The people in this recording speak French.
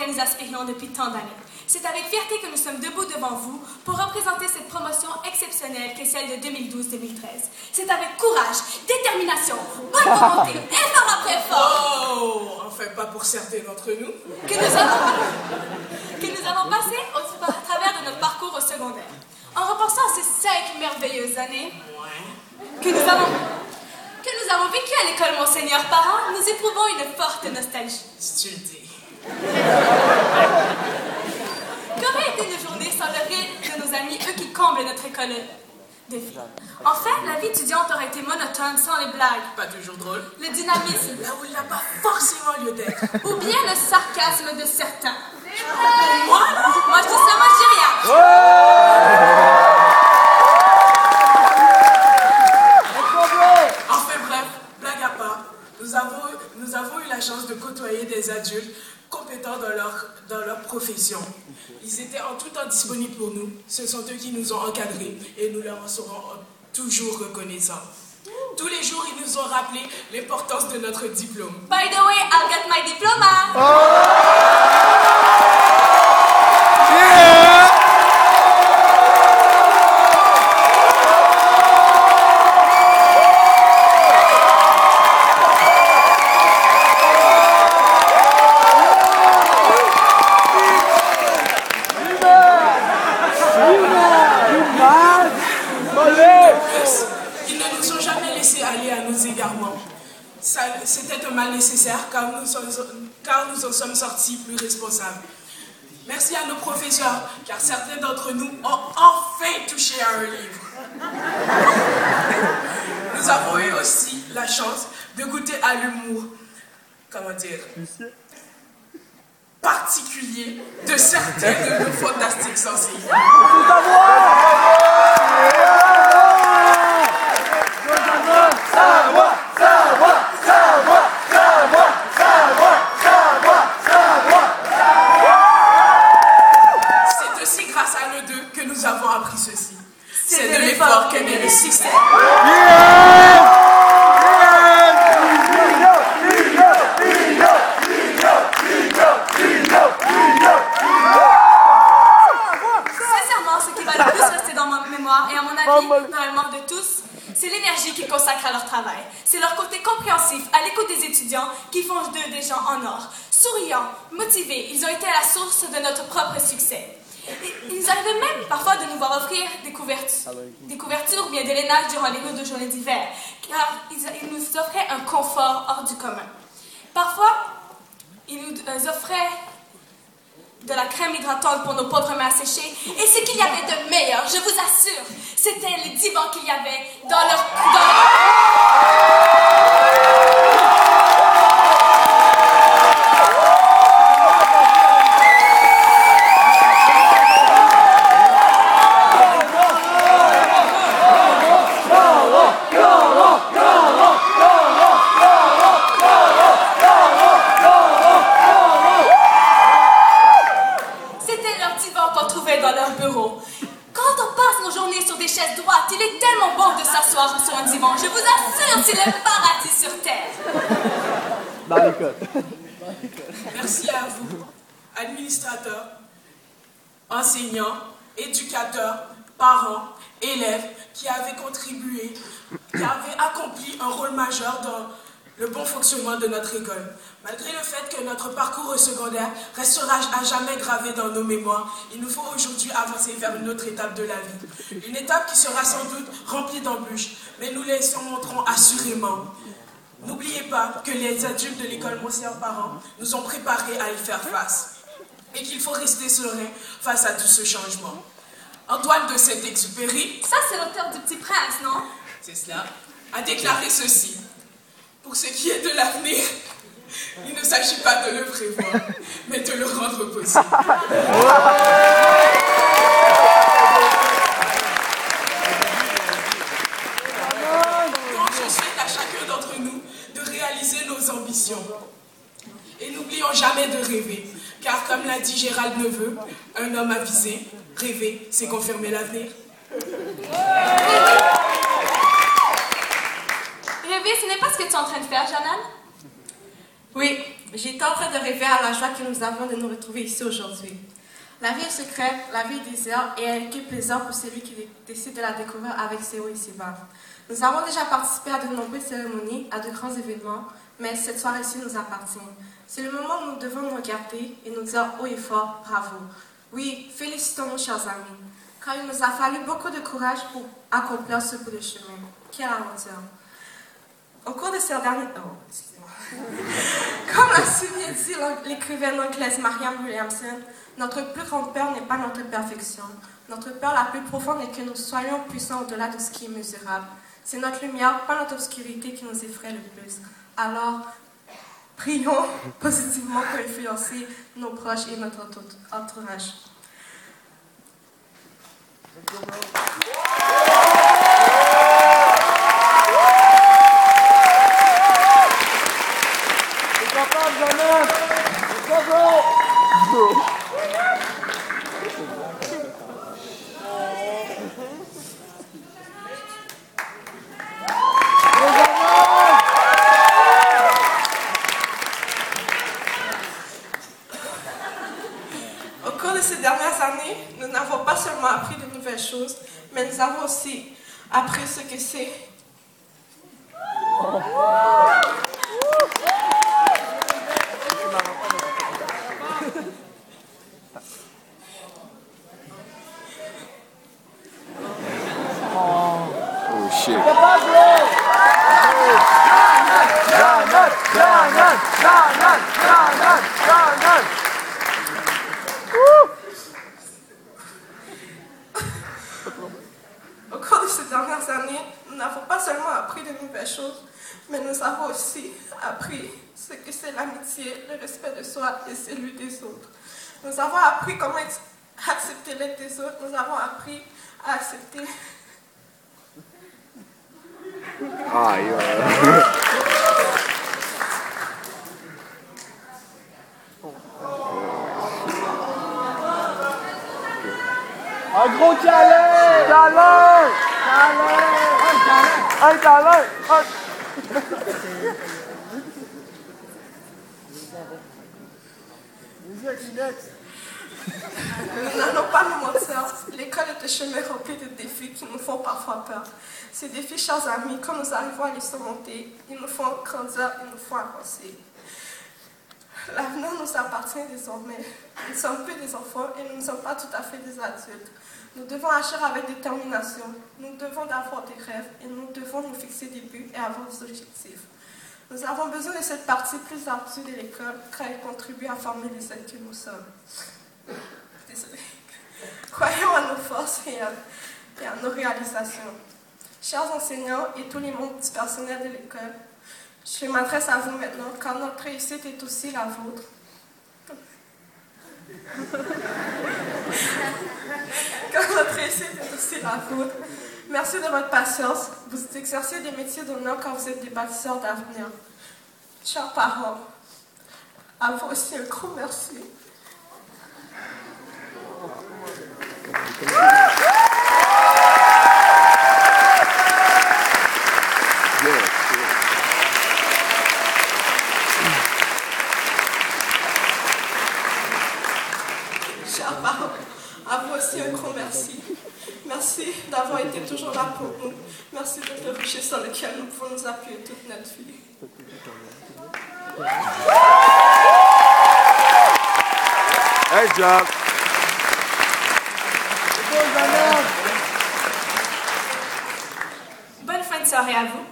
auquel nous aspirions depuis tant d'années. C'est avec fierté que nous sommes debout devant vous pour représenter cette promotion exceptionnelle qu'est celle de 2012-2013. C'est avec courage, détermination, bonne volonté, effort après effort. Oh, enfin pas pour certains d'entre nous. Que nous avons passé à travers de notre parcours au secondaire. En repensant à ces 5 merveilleuses années que nous avons vécues à l'école Monseigneur Parent, nous éprouvons une forte nostalgie. Si tu le dis. Qu'aurait été nos journées sans le rire de nos amis, eux qui comblent notre école de vie? En fait, la vie étudiante aurait été monotone sans les blagues. Pas toujours drôle. Le dynamisme. Là où il n'a pas forcément lieu d'être. Ou bien le sarcasme de certains. Moi, Moi je dis ça, moi je dis rien. Enfin bref, blague à part, nous avons eu la chance de côtoyer des adultes compétents dans leur profession. Ils étaient en tout temps disponibles pour nous. Ce sont eux qui nous ont encadrés et nous leur en serons toujours reconnaissants. Tous les jours, ils nous ont rappelé l'importance de notre diplôme. By the way, I'll get my diploma. Ils ne nous ont jamais laissé aller à nos égarements. C'était un mal nécessaire car nous en sommes sortis plus responsables. Merci à nos professeurs car certains d'entre nous ont enfin touché à un livre. Nous avons eu aussi la chance de goûter à l'humour, particulier de certains de nos fantastiques sorciers. C'est aussi grâce à nous deux que nous avons appris ceci. C'est de l'effort que naît le succès. Sincèrement, ce qui va le plus rester dans ma mémoire et à mon avis, dans la mémoire de tous, c'est l'énergie qu'ils consacrent à leur travail. C'est leur côté compréhensif, à l'écoute des étudiants, qui font d'eux des gens en or. Souriants, motivés, ils ont été à la source de notre propre succès. Ils arrivaient même parfois de nous voir offrir des couvertures ou bien des lainages durant les de journées d'hiver, car ils nous offraient un confort hors du commun. Parfois, ils nous offraient de la crème hydratante pour nos pauvres mains séchées. Et ce qu'il y avait de meilleur, je vous assure, c'était les divans qu'il y avait dans leur... C'était leur divan qu'on trouvait dans leur bureau. Quand on passe nos journées sur des chaises droites, il est tellement bon de s'asseoir sur un divan. Je vous assure, c'est le paradis sur terre. Dans l'école. Merci à vous, administrateurs, enseignants, éducateurs, parents, élèves qui avez contribué, qui avez accompli un rôle majeur dans le bon fonctionnement de notre école. Malgré le fait que notre parcours au secondaire restera à jamais gravé dans nos mémoires, il nous faut aujourd'hui avancer vers une autre étape de la vie. Une étape qui sera sans doute remplie d'embûches, mais nous les surmonterons assurément. N'oubliez pas que les adultes de l'école Monseigneur Parent nous ont préparés à y faire face et qu'il faut rester serein face à tout ce changement. Antoine de Saint-Exupéry, Ça, c'est l'auteur du Petit Prince, non? c'est cela, a déclaré ceci. Pour ce qui est de l'avenir, il ne s'agit pas de le prévoir, mais de le rendre possible. Donc je souhaite à chacun d'entre nous de réaliser nos ambitions. Et n'oublions jamais de rêver, car comme l'a dit Gérald Neveu, un homme avisé, rêver, c'est confirmer l'avenir. Rêver, ce n'est pas ce que tu es en train de faire, Jeanne. Oui, J'étais en train de rêver à la joie que nous avons de nous retrouver ici aujourd'hui. La vie est secrète, la vie est désert et elle est plaisir pour celui qui décide de la découvrir avec ses hauts et ses bas. Nous avons déjà participé à de nombreuses cérémonies, à de grands événements, mais cette soirée-ci nous appartient. C'est le moment où nous devons nous regarder et nous dire haut et fort bravo. Oui, félicitons-nous, chers amis, car il nous a fallu beaucoup de courage pour accomplir ce bout de chemin. Quelle aventure! Au cours de ces derniers... Oh, excusez-moi. Comme l'a si bien dit l'écrivaine anglaise Marianne Williamson, notre plus grande peur n'est pas notre perfection. Notre peur la plus profonde est que nous soyons puissants au-delà de ce qui est mesurable. C'est notre lumière, pas notre obscurité, qui nous effraie le plus. Alors, prions positivement pour influencer nos proches et notre entourage. Au cours de ces dernières années, nous n'avons pas seulement appris de nouvelles choses, mais nous avons aussi appris ce que c'est. Oh shit. Au cours de ces dernières années, nous n'avons pas seulement appris de nouvelles choses, mais nous avons aussi appris ce que c'est l'amitié, le respect de soi et celui des autres. Nous avons appris comment accepter l'aide des autres, nous avons appris à accepter... Ah, yo. Un gros câlin! Câlin! Un câlin! Nous n'allons pas nous mentir, l'école est un chemin rempli de défis qui nous font parfois peur. Ces défis, chers amis, quand nous arrivons à les surmonter, ils nous font grandir, ils nous font avancer. L'avenir nous appartient désormais. Nous ne sommes plus des enfants et nous ne sommes pas tout à fait des adultes. Nous devons agir avec détermination. Nous devons avoir des rêves et nous devons nous fixer des buts et avoir des objectifs. Nous avons besoin de cette partie plus ardue de l'école car elle contribue à former les êtres que nous sommes. Désolée. Croyons à nos forces et à nos réalisations. Chers enseignants et tous les membres du personnel de l'école, je m'adresse à vous maintenant car notre réussite est aussi la vôtre. Car notre réussite est aussi la vôtre. Merci de votre patience. Vous exercez des métiers d'honneur quand vous êtes des bâtisseurs d'avenir. Chers parents, à vous aussi un gros merci. Chers parents, à vous aussi un gros merci. Merci d'avoir été toujours là pour nous. Merci de le rocher sur lequel nous pouvons nous appuyer toute notre vie. Hey, job. Bonne fin de soirée à vous.